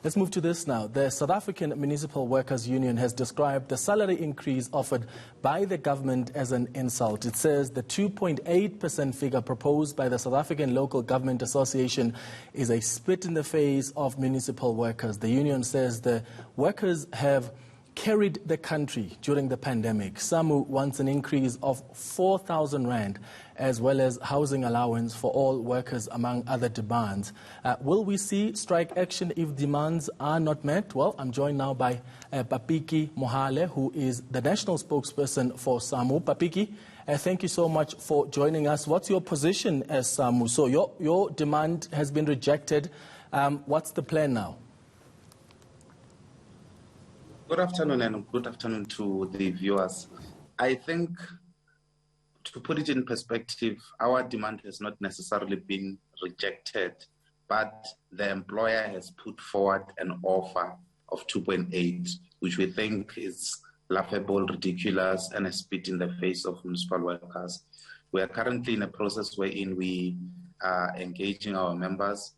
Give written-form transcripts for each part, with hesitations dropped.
Let's move to this now. The South African Municipal Workers Union has described the salary increase offered by the government as an insult. It says the 2.8% figure proposed by the South African Local Government Association is a spit in the face of municipal workers. The union says the workers have carried the country during the pandemic. Samwu wants an increase of 4,000 rand as well as housing allowance for all workers, among other demands. Will we see strike action if demands are not met? Well, I'm joined now by Papikie Mohale, who is the national spokesperson for Samwu. Papikie, thank you so much for joining us. What's your position as Samwu? So your demand has been rejected. What's the plan now? Good afternoon and good afternoon to the viewers. I think, to put it in perspective, our demand has not necessarily been rejected, but the employer has put forward an offer of 2.8, which we think is laughable, ridiculous, and a spit in the face of municipal workers. We are currently in a process wherein we are engaging our members,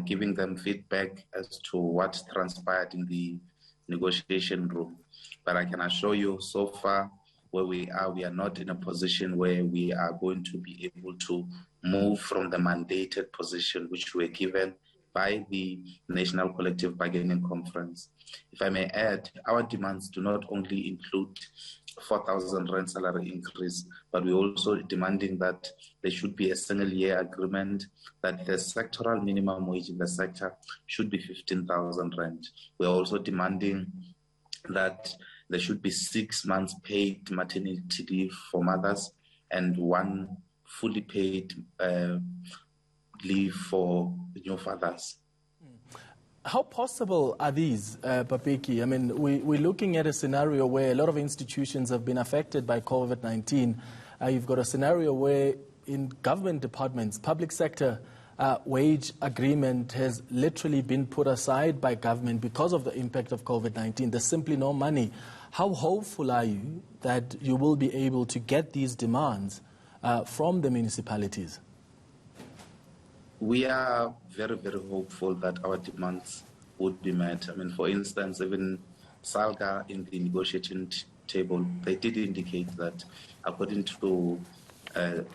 giving them feedback as to what transpired in the negotiation room. But I can assure you, so far where we are not in a position where we are going to be able to move from the mandated position which we were given by the National Collective Bargaining Conference. If I may add, our demands do not only include 4,000 rand salary increase, but we're also demanding that there should be a single-year agreement, that the sectoral minimum wage in the sector should be 15,000 rand. We're also demanding that there should be 6 months paid maternity leave for mothers and 1 fully paid leave for new fathers. How possible are these, Papikie? I mean, we're looking at a scenario where a lot of institutions have been affected by COVID-19. You've got a scenario where in government departments, public sector wage agreement has literally been put aside by government because of the impact of COVID-19. There's simply no money. How hopeful are you that you will be able to get these demands from the municipalities? We are very, very hopeful that our demands would be met. I mean, for instance, even SALGA in the negotiating table, they did indicate that according to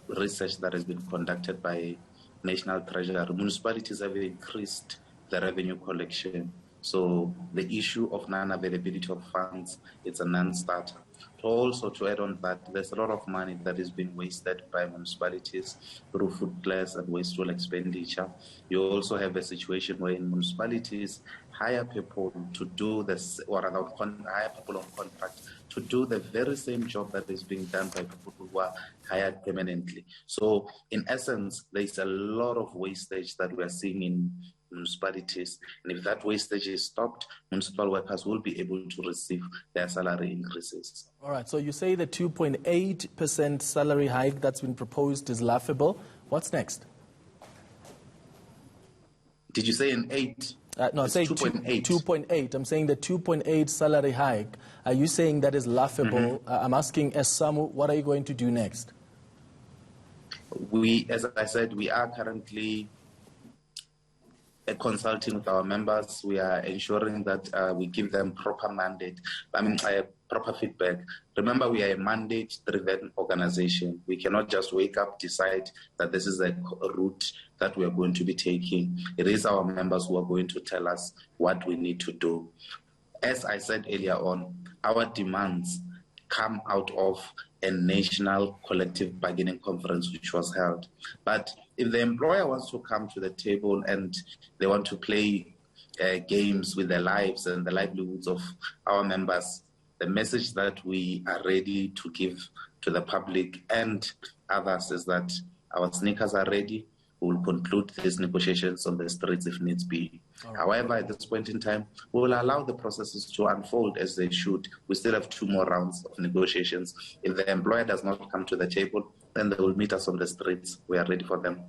research that has been conducted by National Treasury, municipalities have increased the revenue collection. So the issue of non-availability of funds is a non-starter. Also, to add on that, there's a lot of money that is being wasted by municipalities through foodless and wasteful expenditure. You also have a situation where in municipalities hire people to do this, or rather hire people on contract to do the very same job that is being done by people who are hired permanently. So, in essence, there's a lot of wastage that we are seeing in municipalities, and if that wastage is stopped, municipal workers will be able to receive their salary increases. All right, so you say the 2.8% salary hike that's been proposed is laughable. What's next? Did you say an 8? No, I'm saying 2.8. 2.8. I'm saying the 2.8 salary hike. Are you saying that is laughable? I'm asking, as Samwu, what are you going to do next? As I said, we are currently consulting with our members. We are ensuring that we give them proper proper feedback. Remember, we are a mandate-driven organization. We cannot just wake up, decide that this is a route that we are going to be taking. It is our members who are going to tell us what we need to do. As I said earlier on, our demands come out of a national collective bargaining conference which was held. But if the employer wants to come to the table and they want to play games with their lives and the livelihoods of our members, the message that we are ready to give to the public and others is that our sneakers are ready. We will conclude these negotiations on the streets if needs be. Right. However, at this point in time, we will allow the processes to unfold as they should. We still have 2 more rounds of negotiations. If the employer does not come to the table, then they will meet us on the streets. We are ready for them.